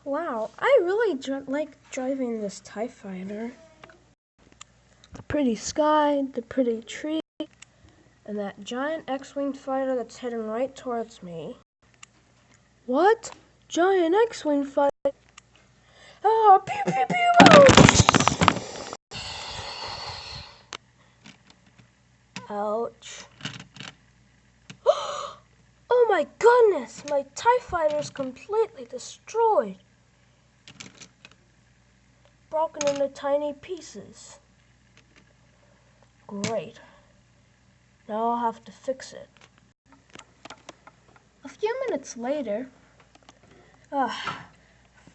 Wow, I really like driving this TIE fighter. The pretty sky, the pretty tree, and that giant X-Wing fighter that's heading right towards me. What? Giant X-Wing fighter? Oh, pew pew pew! Ouch. Oh my goodness, my TIE fighter's completely destroyed. Broken into tiny pieces. Great. Now I'll have to fix it. A few minutes later,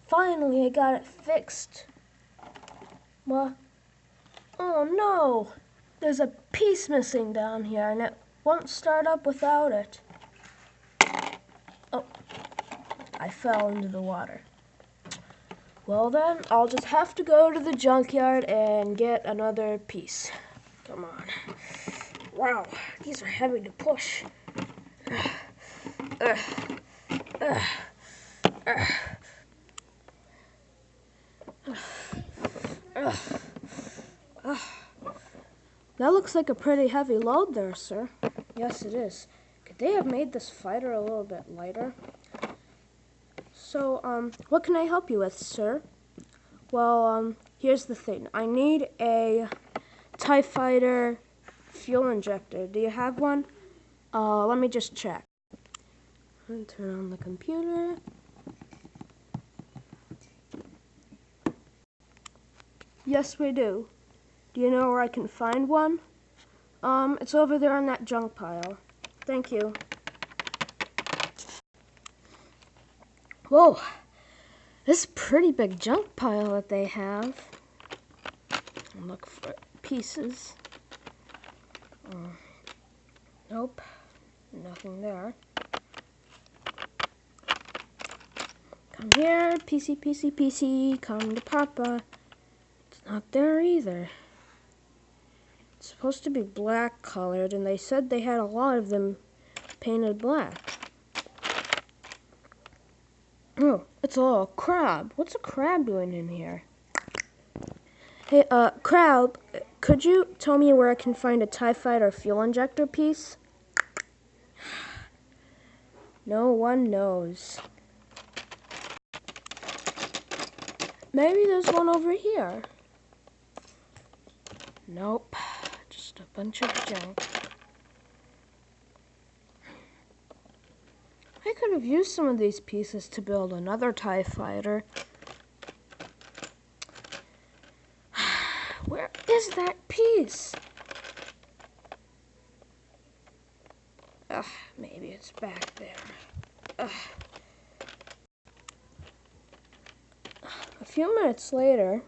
finally I got it fixed. What? Oh no! There's a piece missing down here and it won't start up without it. Oh, I fell into the water. Well then, I'll just have to go to the junkyard and get another piece. Come on. Wow, these are heavy to push. That looks like a pretty heavy load there, sir. Yes, it is. Could they have made this fighter a little bit lighter? So, what can I help you with, sir? Well, here's the thing. I need a TIE fighter fuel injector. Do you have one? Let me just check. Turn on the computer. Yes, we do. Do you know where I can find one? It's over there in that junk pile. Thank you. Whoa, this is a pretty big junk pile that they have. Look for pieces. Nope, nothing there. Come here, PC, PC, PC, come to Papa. It's not there either. It's supposed to be black colored, and they said they had a lot of them painted black. Oh, it's a little crab. What's a crab doing in here? Hey, crab, could you tell me where I can find a TIE fighter fuel injector piece? No one knows. Maybe there's one over here. Nope, just a bunch of junk. I could have used some of these pieces to build another TIE fighter. Where is that piece? Maybe it's back there. A few minutes later,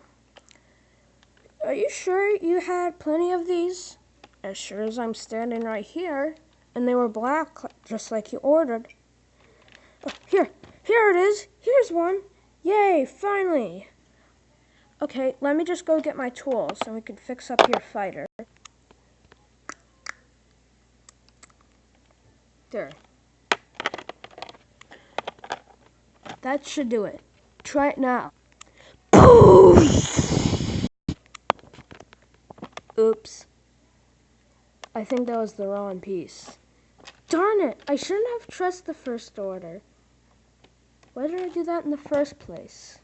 are you sure you had plenty of these? As sure as I'm standing right here, and they were black, just like you ordered. Oh, here it is. Here's one. Yay, finally. Okay, let me just go get my tools and we can fix up your fighter. There. That should do it. Try it now. Oops. I think that was the wrong piece. Darn it! I shouldn't have trusted the first order. Why did I do that in the first place?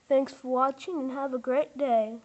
Thanks for watching and have a great day.